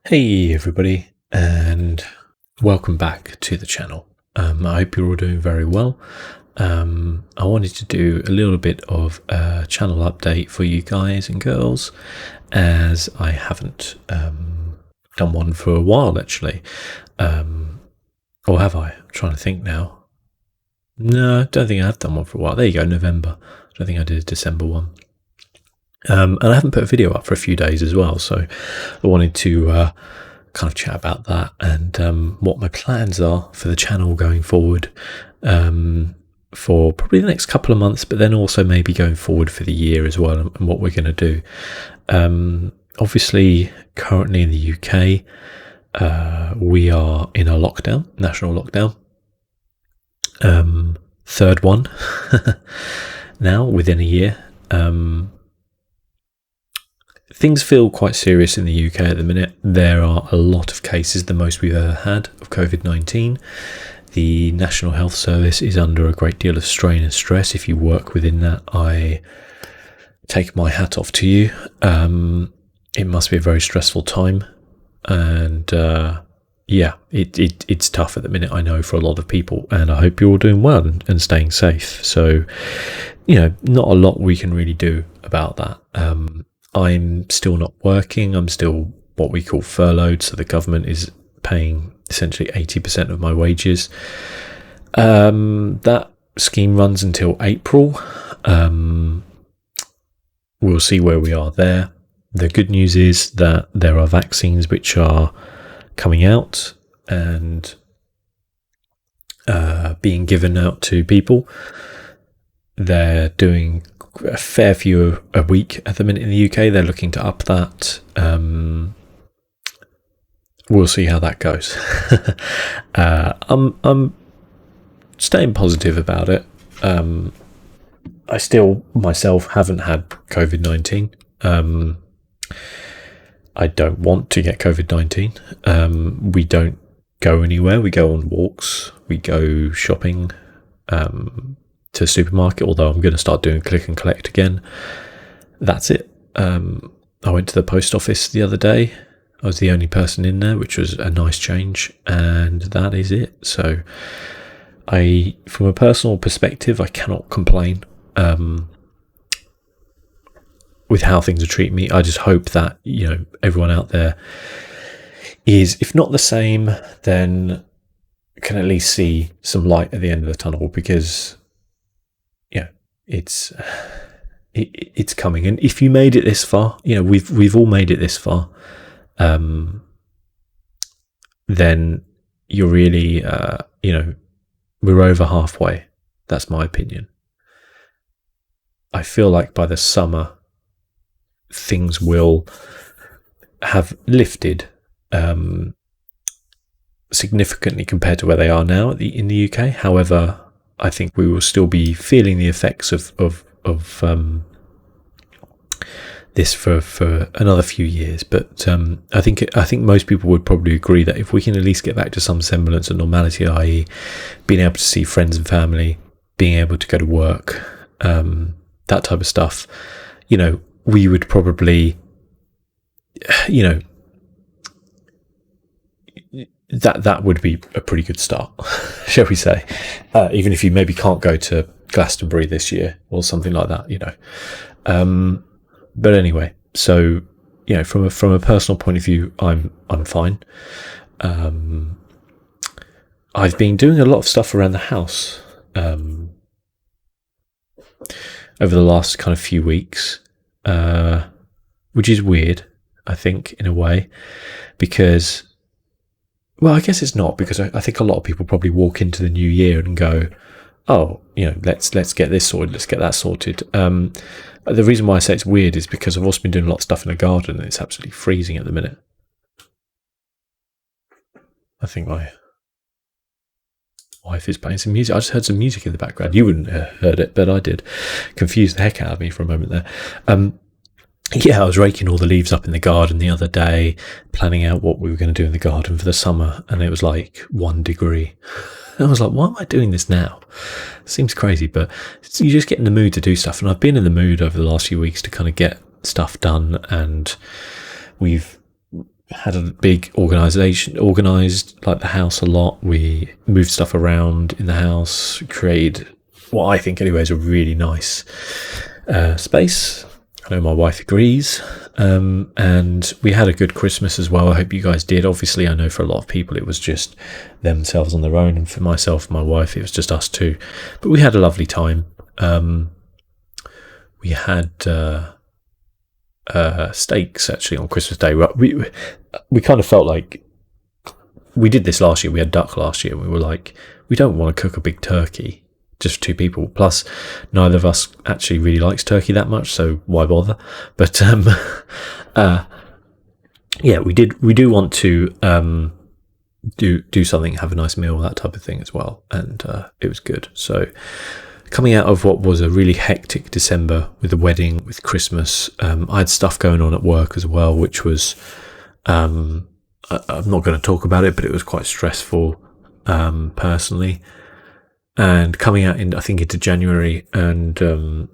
Hey everybody, and welcome back to the channel. I hope you're all doing very well. I wanted to do a little bit of a channel update for you guys and girls, as I haven't done one for a while actually. Or have I? I'm trying to think now. No, I don't think I have done one for a while. There you go, November. I don't think I did a December one. And I haven't put a video up for a few days as well, so I wanted to kind of chat about that and what my plans are for the channel going forward for probably the next couple of months, but then also maybe going forward for the year as well, and what we're going to do. Obviously, currently in the UK, we are in a lockdown, national lockdown. Third one now within a year. Things feel quite serious in the UK at the minute. There are a lot of cases, the most we've ever had, of COVID-19. The National Health Service is under a great deal of strain and stress. If you work within that, I take my hat off to you. It must be a very stressful time. And it's tough at the minute, I know, for a lot of people. And I hope you're all doing well and staying safe. So, not a lot we can really do about that. I'm still not working. I'm still what we call furloughed. So the government is paying essentially 80% of my wages. That scheme runs until April. We'll see where we are there. The good news is that there are vaccines which are coming out and being given out to people. They're doing a fair few a week at the minute in the UK. They're looking to up that. We'll see how that goes. I'm staying positive about it. I still myself haven't had COVID-19. I don't want to get COVID-19. We don't go anywhere. We go on walks. We go shopping. To a supermarket, although I'm going to start doing click and collect again. That's it. I went to the post office the other day. I was the only person in there, which was a nice change, and that is it. So from a personal perspective, I cannot complain with how things are treating me. I just hope that, everyone out there is, if not the same, then can at least see some light at the end of the tunnel, because it's coming. And if you made it this far, we've all made it this far, then you're really, we're over halfway. That's my opinion. I feel like by the summer, things will have lifted significantly compared to where they are now in the UK. However, I think we will still be feeling the effects of this for another few years. But I think most people would probably agree that if we can at least get back to some semblance of normality, i.e., being able to see friends and family, being able to go to work, that type of stuff, we would probably, that would be a pretty good start, shall we say, even if you maybe can't go to Glastonbury this year or something like that, but anyway, so from a personal point of view, I'm fine. I've been doing a lot of stuff around the house over the last kind of few weeks, which is weird, I think, in a way, because, well, I guess it's not, because I think a lot of people probably walk into the new year and go, oh, let's get this sorted, let's get that sorted. The reason why I say it's weird is because I've also been doing a lot of stuff in the garden, and it's absolutely freezing at the minute. I think my wife is playing some music. I just heard some music in the background. You wouldn't have heard it, but I did. Confused the heck out of me for a moment there. I was raking all the leaves up in the garden the other day, planning out what we were going to do in the garden for the summer, and it was like 1 degree. And I was like, why am I doing this now? Seems crazy, but you just get in the mood to do stuff. And I've been in the mood over the last few weeks to kind of get stuff done, and we've had a big organized like the house a lot. We moved stuff around in the house, created what I think anyway is a really nice space. I know my wife agrees. And we had a good Christmas as well. I hope you guys did. Obviously, I know for a lot of people it was just themselves on their own, and for myself and my wife it was just us two. But we had a lovely time. We had steaks actually on Christmas Day. We kind of felt like we did this last year. We had duck last year. We were like, we don't want to cook a big turkey just for two people. Plus, neither of us actually really likes turkey that much, so why bother? But yeah, we do want to do something, have a nice meal, that type of thing as well, and it was good. So, coming out of what was a really hectic December with the wedding, with Christmas, I had stuff going on at work as well, which was I'm not going to talk about it, but it was quite stressful personally. And coming out into January, and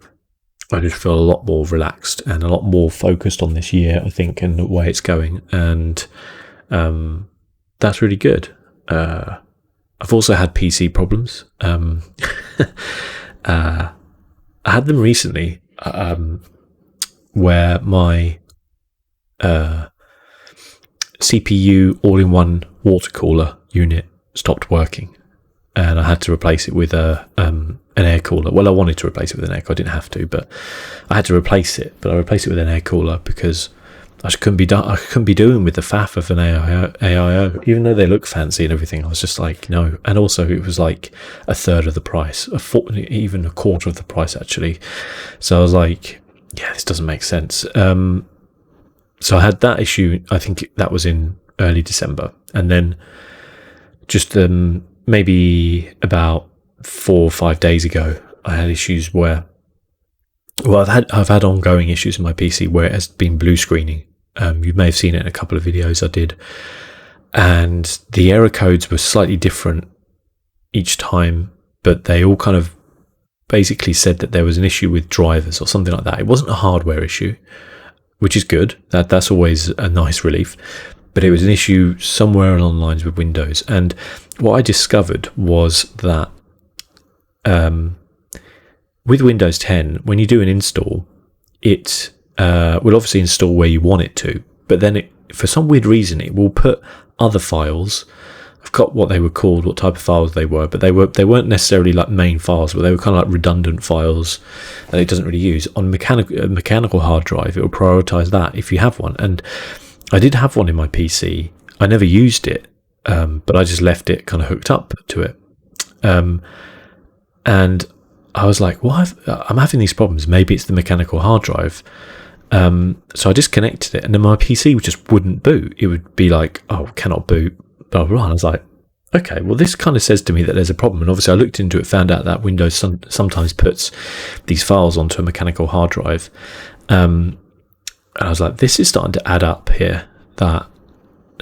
I just feel a lot more relaxed and a lot more focused on this year, I think, and the way it's going. And that's really good. I've also had PC problems. I had them recently, where my CPU all-in-one water cooler unit stopped working, and I had to replace it with an air cooler. Well, I wanted to replace it with an air cooler. I didn't have to, but I had to replace it. But I replaced it with an air cooler because I couldn't be doing with the faff of an AIO, even though they look fancy and everything. I was just like, no. And also, it was like a third of the price, even a quarter of the price actually. So I was like, yeah, this doesn't make sense. So I had that issue. I think that was in early December, and then just maybe about 4 or 5 days ago, I had issues where, well, I've had ongoing issues in my PC where it has been blue screening. You may have seen it in a couple of videos I did, and the error codes were slightly different each time, but they all kind of basically said that there was an issue with drivers or something like that. It wasn't a hardware issue, which is good. That's always a nice relief. But it was an issue somewhere along the lines with Windows. And what I discovered was that with Windows 10, when you do an install, it will obviously install where you want it to, but then for some weird reason, it will put other files. I've got what they were called, what type of files they were, but they weren't necessarily like main files, but they were kind of like redundant files that it doesn't really use. On mechanical hard drive, it will prioritize that if you have one. And I did have one in my PC. I never used it, but I just left it kind of hooked up to it. And I was like, well, I'm having these problems. Maybe it's the mechanical hard drive. So I disconnected it, and then my PC just wouldn't boot. It would be like, oh, cannot boot, blah, blah, blah. And I was like, okay, well, this kind of says to me that there's a problem. And obviously I looked into it, found out that Windows sometimes puts these files onto a mechanical hard drive. And I was like, this is starting to add up here, that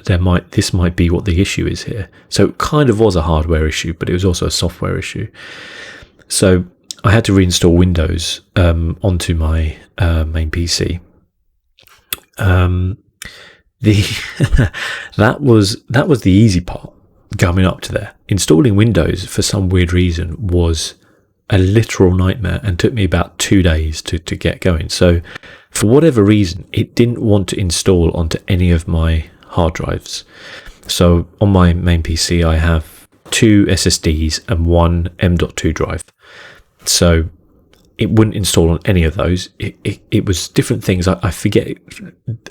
this might be what the issue is here. So it kind of was a hardware issue, but it was also a software issue. So I had to reinstall Windows onto my main PC. That was the easy part coming up to there. Installing Windows for some weird reason was a literal nightmare and took me about 2 days to get going. So for whatever reason, it didn't want to install onto any of my hard drives. So on my main PC, I have 2 SSDs and 1 M.2 drive. So it wouldn't install on any of those. It was different things. I forget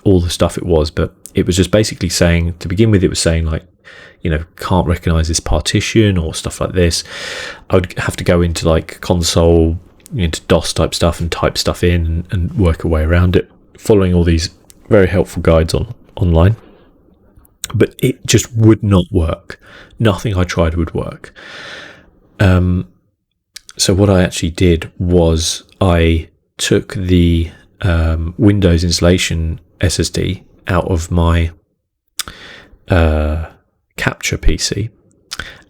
all the stuff it was, but it was just basically saying, to begin with, it was saying like, can't recognize this partition or stuff like this. I would have to go into like console, into DOS type stuff and type stuff in and work a way around it, following all these very helpful guides online. But it just would not work. Nothing I tried would work. So what I actually did was I took the Windows installation SSD out of my capture PC,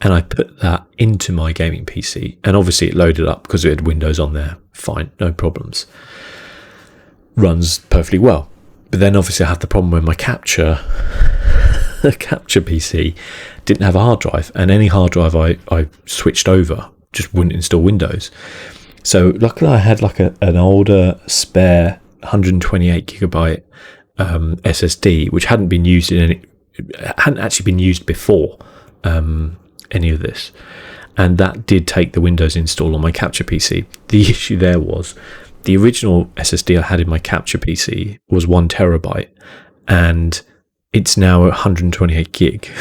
and I put that into my gaming PC, and obviously it loaded up because it had Windows on there. Fine, no problems. Runs perfectly well. But then obviously I had the problem when my capture PC didn't have a hard drive, and any hard drive I switched over just wouldn't install Windows. So luckily I had like an older spare 128 gigabyte SSD, which hadn't actually been used before any of this, and that did take the Windows install on my capture PC. The issue there was the original SSD I had in my capture PC was 1 terabyte, and it's now 128 gig.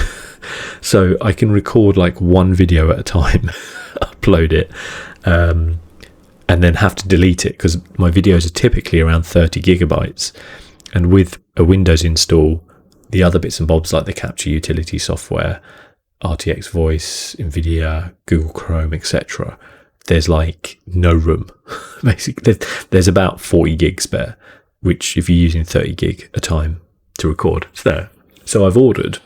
So I can record like one video at a time, upload it, and then have to delete it, because my videos are typically around 30 gigabytes. And with a Windows install, the other bits and bobs like the capture utility software, RTX Voice, NVIDIA, Google Chrome, etc., there's like no room. Basically, there's about 40 gig spare, which if you're using 30 gig a time to record, it's there. So I've ordered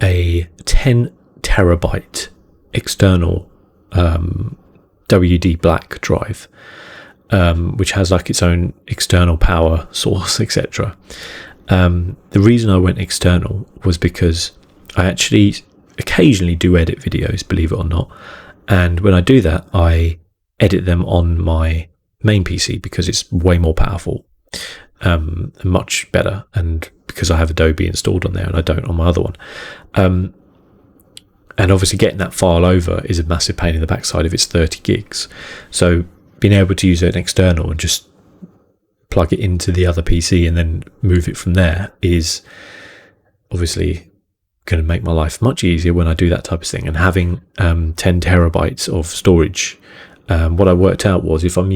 a 10 terabyte external WD Black drive, which has like its own external power source, etc. The reason I went external was because I actually occasionally do edit videos, believe it or not, and when I do that I edit them on my main PC because it's way more powerful, much better, and because I have Adobe installed on there and I don't on my other one. And obviously getting that file over is a massive pain in the backside if it's 30 gigs. So being able to use an external and just plug it into the other PC and then move it from there is obviously going to make my life much easier when I do that type of thing. And having 10 terabytes of storage, what I worked out was if I'm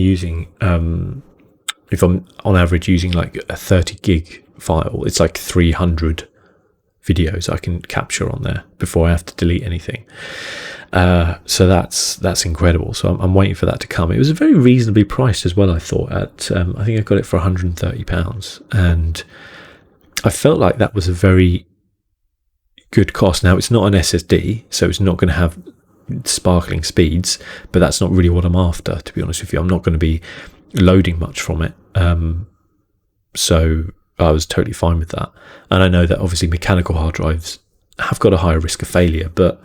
on average using like a 30 gig file, it's like 300 videos I can capture on there before I have to delete anything. So that's incredible. So I'm waiting for that to come. It was very reasonably priced as well, I thought. At I think I got it for £130, and I felt like that was a very good cost. Now it's not an SSD, so it's not going to have sparkling speeds, but that's not really what I'm after, to be honest with you. I'm not going to be loading much from it, so I was totally fine with that. And I know that obviously mechanical hard drives have got a higher risk of failure, but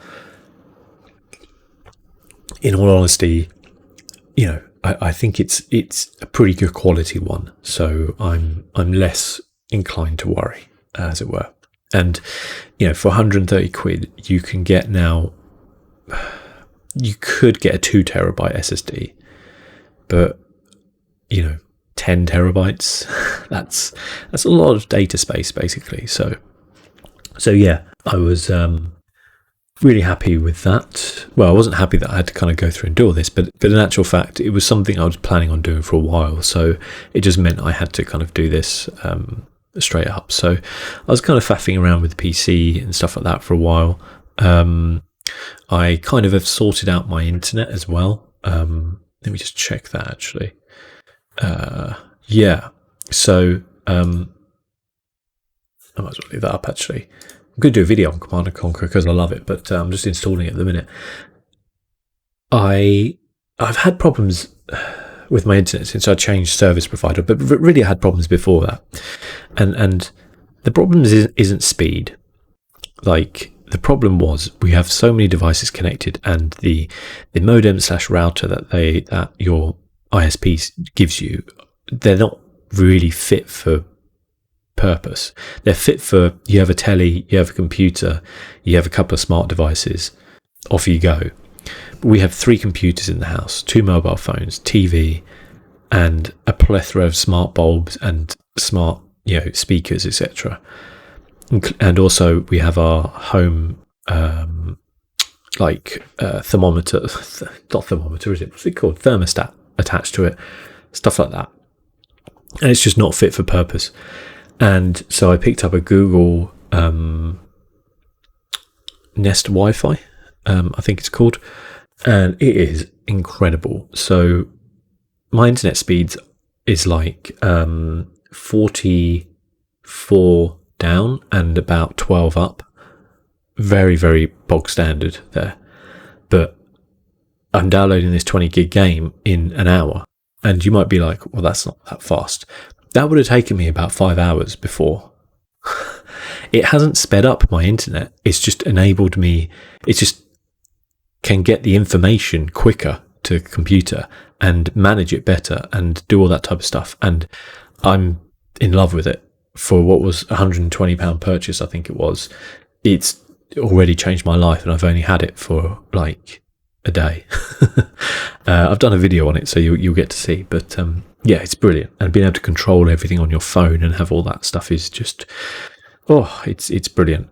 in all honesty, you know, I think it's a pretty good quality one, so I'm less inclined to worry, as it were. And you know, for 130 quid, you can get now. You could get a 2 terabyte SSD, but you know, 10 terabytes, that's a lot of data space basically. So yeah, I was really happy with that. Well, I wasn't happy that I had to kind of go through and do all this, but in actual fact, it was something I was planning on doing for a while. So it just meant I had to kind of do this straight up. So I was kind of faffing around with the PC and stuff like that for a while. I kind of have sorted out my internet as well. Let me just check that actually. Yeah, so I might as well leave that up actually. I'm going to do a video on Command & Conquer because I love it, but I'm just installing it at the minute. I've had problems with my internet since I changed service provider, but really I had problems before that. And the problem isn't speed. Like, the problem was we have so many devices connected, and the modem / router that your ISP gives you, they're not really fit for purpose. They're fit for, you have a telly, you have a computer, you have a couple of smart devices, off you go. But we have 3 computers in the house, 2 mobile phones, TV, and a plethora of smart bulbs and smart, you know, speakers, etc. And also we have our home thermometer, not thermometer, is it? What's it called? Thermostat attached to it, stuff like that. And it's just not fit for purpose. And so I picked up a Google Nest Wi-Fi, I think it's called, and it is incredible. So my internet speeds is like 44 down and about 12 up. Very, very bog standard there. But I'm downloading this 20 gig game in an hour, and you might be like, well, that's not that fast. that would have taken me about 5 hours before. It hasn't sped up my internet. It's just enabled me. It just can get the information quicker to the computer and manage it better and do all that type of stuff. And I'm in love with it. For what was £120 purchase, I think it was, it's already changed my life, and I've only had it for like a day. I've done a video on it, so you'll get to see. But yeah, it's brilliant. And being able to control everything on your phone and have all that stuff is just, it's brilliant.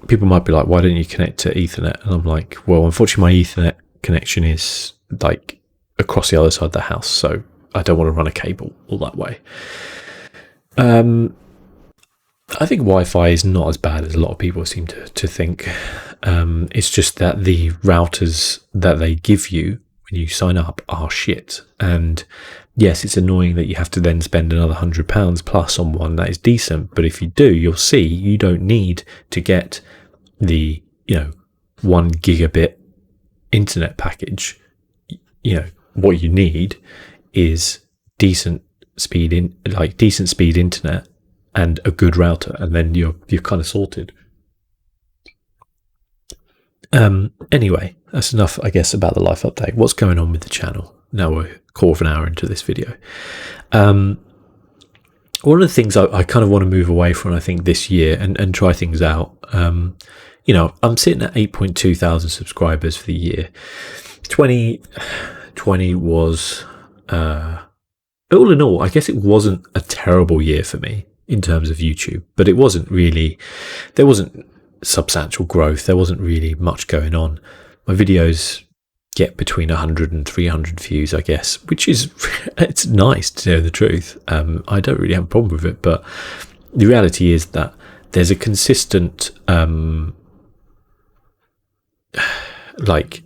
People might be like, why don't you connect to Ethernet? And I'm like, well, unfortunately, my Ethernet connection is like across the other side of the house, so I don't want to run a cable all that way. I think Wi-Fi is not as bad as a lot of people seem to think. It's just that the routers that they give you when you sign up are shit. And yes, it's annoying that you have to then spend another £100 plus on one that is decent. But if you do, you'll see you don't need to get the 1 gigabit internet package. What you need is decent speed internet and a good router, and then you're kind of sorted. Anyway, that's enough, I guess, about the life update. What's going on with the channel? Now we're a quarter of an hour into this video. One of the things I kind of want to move away from, I think, this year and try things out. I'm sitting at 8.2 thousand subscribers for the year. 2020 was, all in all, I guess it wasn't a terrible year for me in terms of YouTube, but it wasn't really, there wasn't substantial growth. There wasn't really much going on. My videos get between 100 and 300 views, I guess, which is, it's nice to tell the truth. I don't really have a problem with it, but the reality is that there's a consistent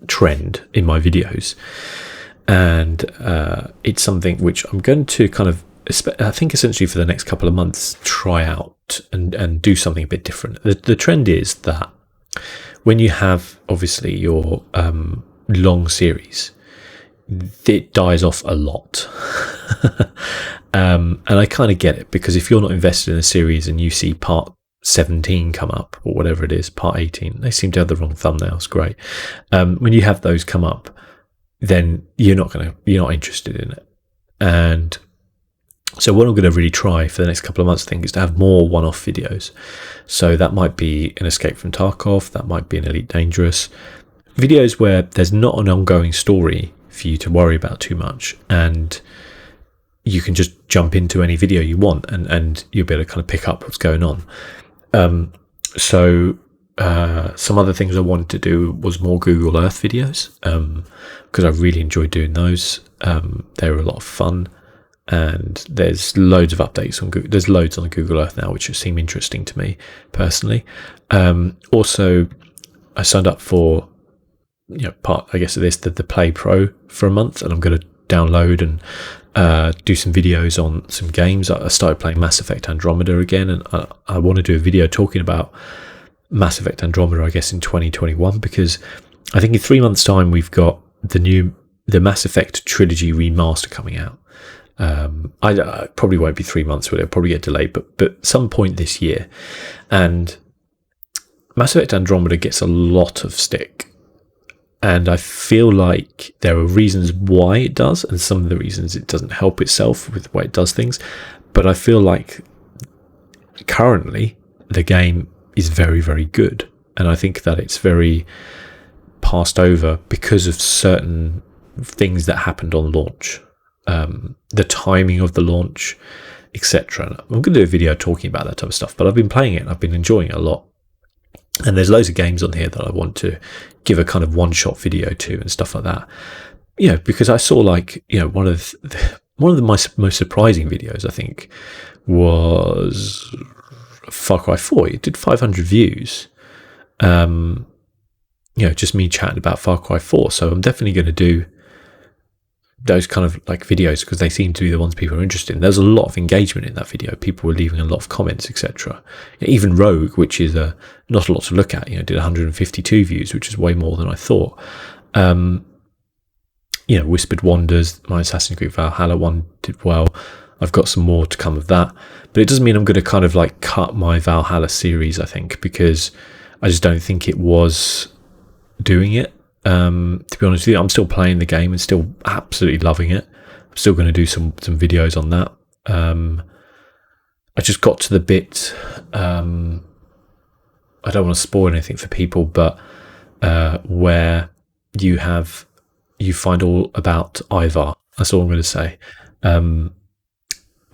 trend in my videos, and it's something which I'm going to kind of, I think, essentially for the next couple of months, try out and do something a bit different. The trend is that when you have obviously your long series, it dies off a lot. And I kind of get it, because if you're not invested in a series and you see part 17 come up, or whatever it is, part 18, they seem to have the wrong thumbnails. Great. When you have those come up, then you're not interested in it. And so what I'm going to really try for the next couple of months, I think, is to have more one-off videos. So that might be an Escape from Tarkov, that might be an Elite Dangerous, videos where there's not an ongoing story for you to worry about too much, and you can just jump into any video you want, and you'll be able to kind of pick up what's going on. Some other things I wanted to do was more Google Earth videos, because I really enjoyed doing those. They were a lot of fun. And there's loads of updates on Google. There's loads on Google Earth now, which seem interesting to me personally. Also, I signed up for part, I guess, of this, the Play Pro for a month, and I'm going to download and do some videos on some games. I started playing Mass Effect Andromeda again, and I want to do a video talking about Mass Effect Andromeda, I guess, in 2021, because I think in 3 months' time we've got the Mass Effect trilogy remaster coming out. I probably won't be 3 months, it'll probably get delayed, but some point this year. And Mass Effect Andromeda gets a lot of stick, and I feel like there are reasons why it does, and some of the reasons it doesn't help itself with the way it does things. But I feel like currently the game is very, very good, and I think that it's very passed over because of certain things that happened on launch. The timing of the launch, etc. I'm going to do a video talking about that type of stuff, but I've been playing it and I've been enjoying it a lot. And there's loads of games on here that I want to give a kind of one-shot video to and stuff like that. Because I saw one of my most surprising videos, I think, was Far Cry 4. It did 500 views. Just me chatting about Far Cry 4. So I'm definitely going to do those kind of videos, because they seem to be the ones people are interested in. There's a lot of engagement in that video. People were leaving a lot of comments, etc. Even Rogue, which is not a lot to look at, did 152 views, which is way more than I thought. Whispered Wonders, my Assassin's Creed Valhalla one did well. I've got some more to come of that, but it doesn't mean I'm going to kind of like cut my Valhalla series, I think, because I just don't think it was doing it. To be honest with you, I'm still playing the game and still absolutely loving it. I'm still going to do some videos on that. I just got to the bit, I don't want to spoil anything for people, but where you find all about Ivar. That's all I'm going to say.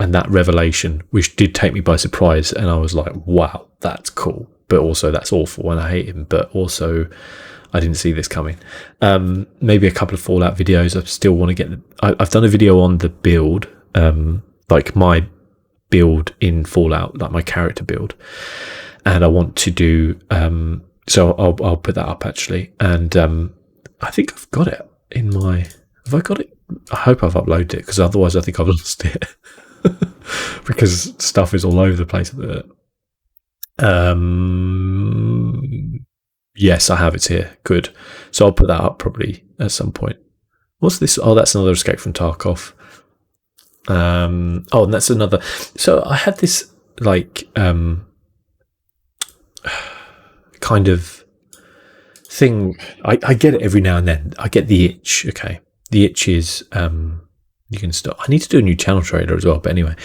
And that revelation, which did take me by surprise, and I was like, wow, that's cool. But also that's awful and I hate him, but also I didn't see this coming. Maybe a couple of Fallout videos. I still want to get I've done a video on the build, like my build in Fallout, like my character build, and I want to do so I'll put that up actually. And I think I've got it in my, have I got it? I hope I've uploaded it, because otherwise I think I've lost it. Because stuff is all over the place. Yes, I have it here. Good. So I'll put that up probably at some point. What's this? Oh, that's another Escape from Tarkov. And that's another. So I had this like kind of thing. I get it every now and then. I get the itch. Okay, the itch is you can stop. I need to do a new channel trailer as well. But anyway,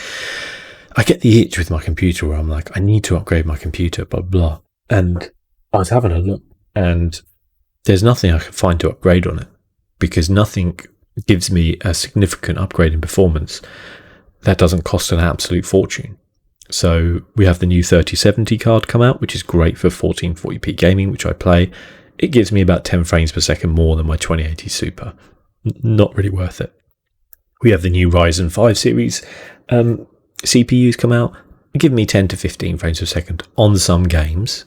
I get the itch with my computer where I'm like, I need to upgrade my computer, blah blah. And I was having a look, and there's nothing I can find to upgrade on it, because nothing gives me a significant upgrade in performance that doesn't cost an absolute fortune. So we have the new 3070 card come out, which is great for 1440p gaming, which I play. It gives me about 10 frames per second more than my 2080 Super. Not really worth it. We have the new Ryzen 5 series CPUs come out, give me 10 to 15 frames per second on some games.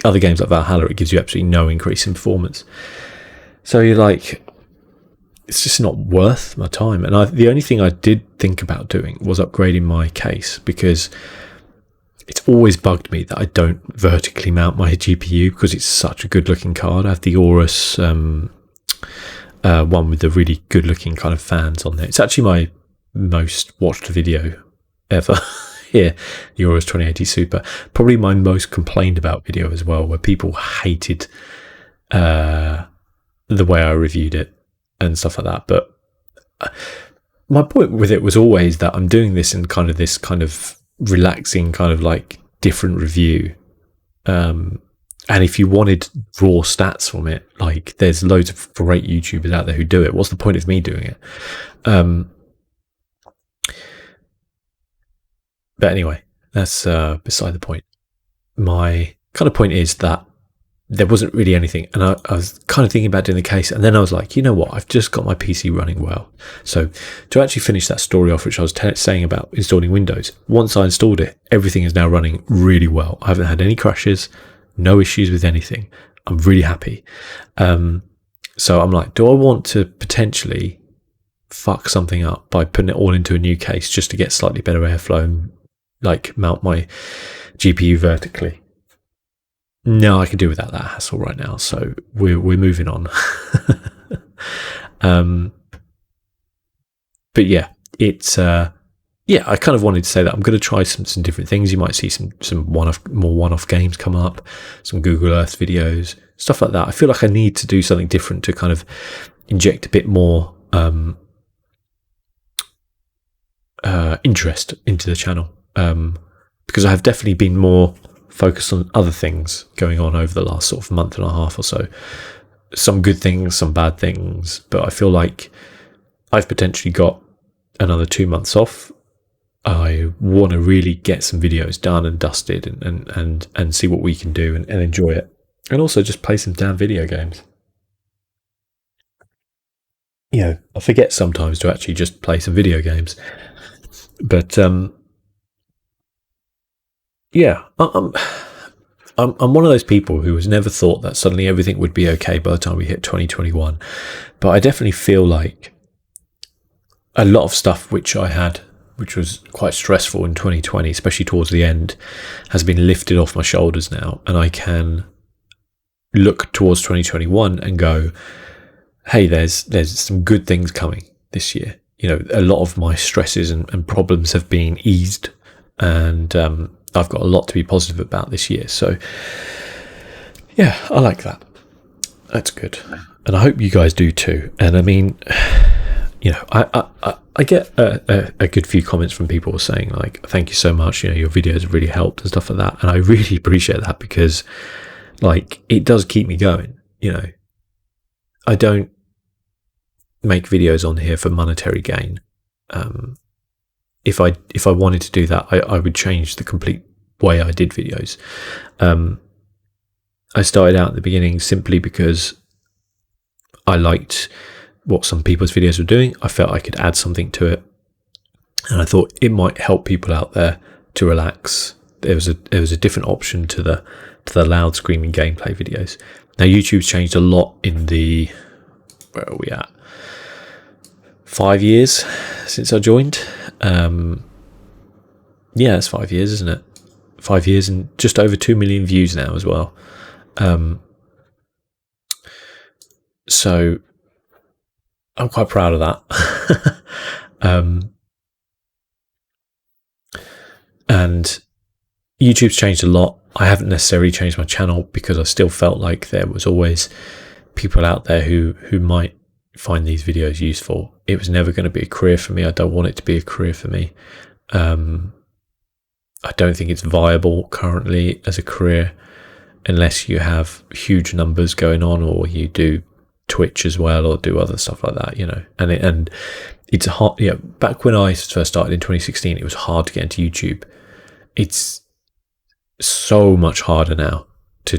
Other games like Valhalla, it gives you absolutely no increase in performance. So you're like, it's just not worth my time. And the only thing I did think about doing was upgrading my case, because it's always bugged me that I don't vertically mount my GPU, because it's such a good looking card. I have the Aorus one with the really good looking kind of fans on there. It's actually my most watched video ever. Here, the Aorus 2080 Super. Probably my most complained about video as well, where people hated the way I reviewed it and stuff like that. But my point with it was always that I'm doing this in kind of this kind of relaxing kind of like different review. And if you wanted raw stats from it, like there's loads of great YouTubers out there who do it. What's the point of me doing it? But anyway, that's beside the point. My kind of point is that there wasn't really anything, and I was kind of thinking about doing the case, and then I was like, you know what, I've just got my PC running well. So to actually finish that story off, which I was saying about installing Windows, once I installed it, everything is now running really well. I haven't had any crashes, no issues with anything. I'm really happy. So I'm like, do I want to potentially fuck something up by putting it all into a new case just to get slightly better airflow and like mount my GPU vertically? No, I can do without that hassle right now. So we're moving on. But yeah, it's I kind of wanted to say that I'm going to try some different things. You might see some more one-off games come up, some Google Earth videos, stuff like that. I feel like I need to do something different to kind of inject a bit more interest into the channel, because I have definitely been more focused on other things going on over the last sort of month and a half or so. Some good things, some bad things, but I feel like I've potentially got another 2 months off. I want to really get some videos done and dusted and see what we can do and enjoy it, and also just play some damn video games. You know, I forget sometimes to actually just play some video games. But yeah, I'm one of those people who has never thought that suddenly everything would be okay by the time we hit 2021. But I definitely feel like a lot of stuff which I had, which was quite stressful in 2020, especially towards the end, has been lifted off my shoulders now, and I can look towards 2021 and go, hey, there's some good things coming this year. You know, a lot of my stresses and problems have been eased, and I've got a lot to be positive about this year. So yeah, I like that. That's good, and I hope you guys do too. And I mean, you know, I get a good few comments from people saying like, thank you so much, you know, your videos have really helped and stuff like that, and I really appreciate that, because like it does keep me going. You know, I don't make videos on here for monetary gain. If I wanted to do that, I would change the complete way I did videos. I started out at the beginning simply because I liked what some people's videos were doing. I felt I could add something to it, and I thought it might help people out there to relax. There was a different option to the loud screaming gameplay videos. Now YouTube's changed a lot in the, where are we at? 5 years since I joined. Yeah, it's 5 years, isn't it? 5 years and just over 2 million views now as well. So I'm quite proud of that. And YouTube's changed a lot. I haven't necessarily changed my channel because I still felt like there was always people out there who might find these videos useful. It was never going to be a career for me. I don't want it to be a career for me. I don't think it's viable currently as a career unless you have huge numbers going on, or you do Twitch as well, or do other stuff like that, you know. And it's hard. Yeah, back when I first started in 2016, it was hard to get into YouTube. It's so much harder now to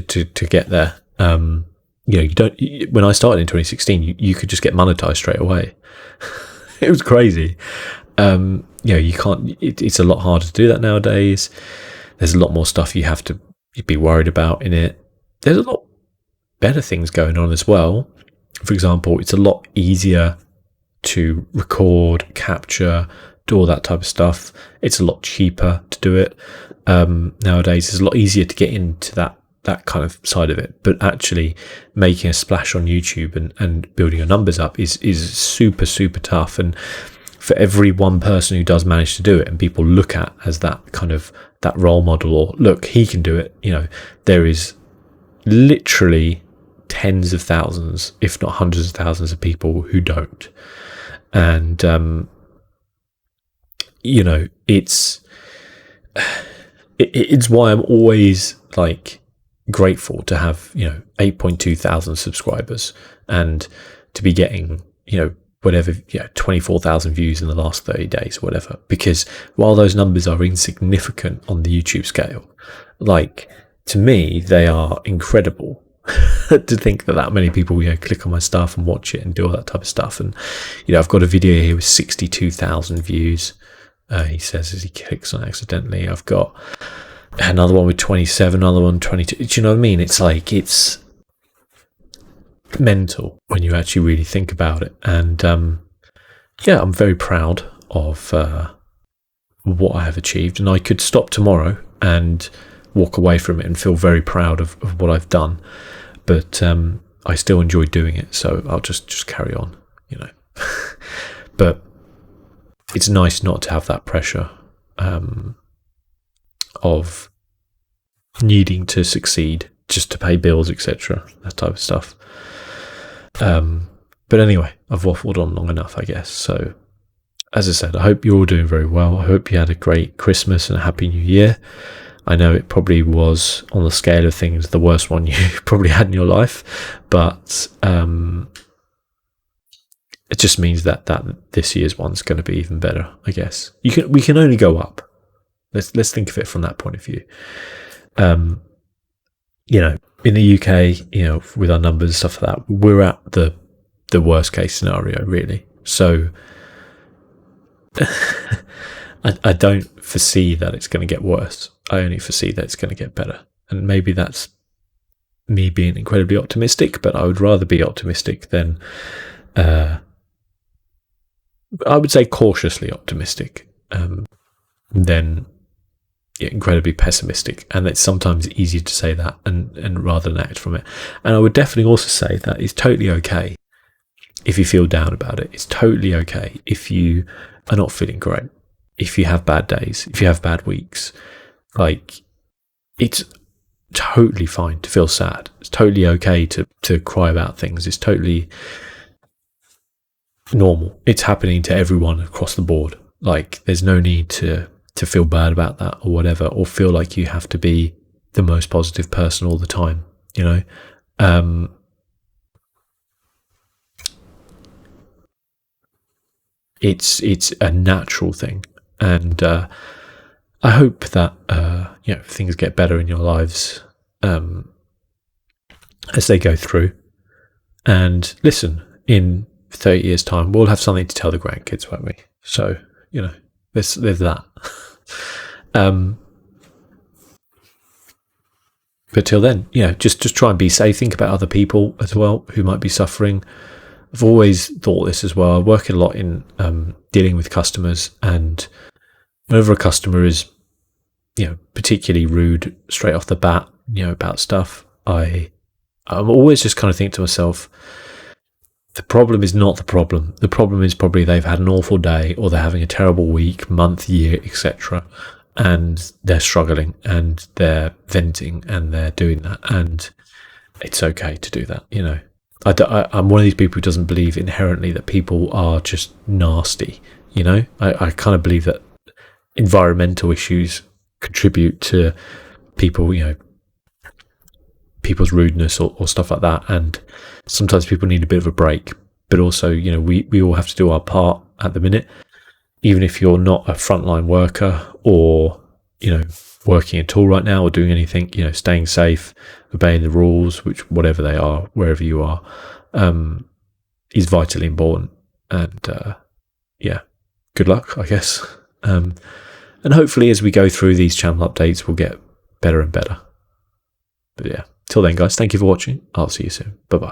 get there. You know, you don't. When I started in 2016, you could just get monetized straight away. It was crazy. You know, you can't. It's a lot harder to do that nowadays. There's a lot more stuff you have to be worried about in it. There's a lot better things going on as well. For example, it's a lot easier to record, capture, do all that type of stuff. It's a lot cheaper to do it nowadays. It's a lot easier to get into that kind of side of it. But actually making a splash on YouTube and building your numbers up is super, super tough. And for every one person who does manage to do it and people look at as that kind of that role model, or look, he can do it, you know, there is literally tens of thousands, if not hundreds of thousands of people who don't. And you know, it's why I'm always like grateful to have, you know, 8.2 thousand subscribers and to be getting, you know, whatever, 24,000 views in the last 30 days or whatever. Because while those numbers are insignificant on the YouTube scale, like, to me, they are incredible. To think that many people, you know, click on my stuff and watch it and do all that type of stuff. And, you know, I've got a video here with 62,000 views. He says as he clicks on it accidentally. I've got another one with 27, another one 22. Do you know what I mean? It's like, it's mental when you actually really think about it. And yeah, I'm very proud of what I have achieved, and I could stop tomorrow and walk away from it and feel very proud of what I've done, but I still enjoy doing it, so I'll just carry on, you know. But it's nice not to have that pressure of needing to succeed just to pay bills, etc., that type of stuff. But anyway, I've waffled on long enough, I guess. So, as I said, I hope you're all doing very well. I hope you had a great Christmas and a happy New Year. I know it probably was, on the scale of things, the worst one you probably had in your life, but it just means that this year's one's going to be even better, I guess. We can only go up. Let's think of it from that point of view. You know, in the UK, you know, with our numbers and stuff like that, we're at the worst case scenario, really. So I don't foresee that it's going to get worse. I only foresee that it's going to get better. And maybe that's me being incredibly optimistic, but I would rather be optimistic than, I would say cautiously optimistic, than incredibly pessimistic. And it's sometimes easier to say that and rather than act from it. And I would definitely also say that it's totally okay if you feel down about it. It's totally okay if you are not feeling great, if you have bad days, if you have bad weeks. Like, it's totally fine to feel sad. It's totally okay to cry about things. It's totally normal. It's happening to everyone across the board. Like, there's no need to feel bad about that or whatever, or feel like you have to be the most positive person all the time, you know. It's a natural thing, and I hope that things get better in your lives as they go through. And listen, in 30 years' time, we'll have something to tell the grandkids, won't we? So, there's that. But till then, just try and be safe. Think about other people as well who might be suffering. I've always thought this as well. I work a lot in dealing with customers, and whenever a customer is, particularly rude straight off the bat, about stuff, I'm always just kind of think to myself, the problem is not the problem. The problem is probably they've had an awful day, or they're having a terrible week, month, year, etc., and they're struggling and they're venting and they're doing that, and it's okay to do that. I'm one of these people who doesn't believe inherently that people are just nasty. I kind of believe that environmental issues contribute to people, people's rudeness or stuff like that, and sometimes people need a bit of a break. But also, we all have to do our part at the minute, even if you're not a frontline worker or working at all right now or doing anything. Staying safe, obeying the rules, which whatever they are, wherever you are, is vitally important. And good luck, I guess. And hopefully as we go through these channel updates, we'll get better and better. But yeah, till then, guys, thank you for watching. I'll see you soon. Bye bye.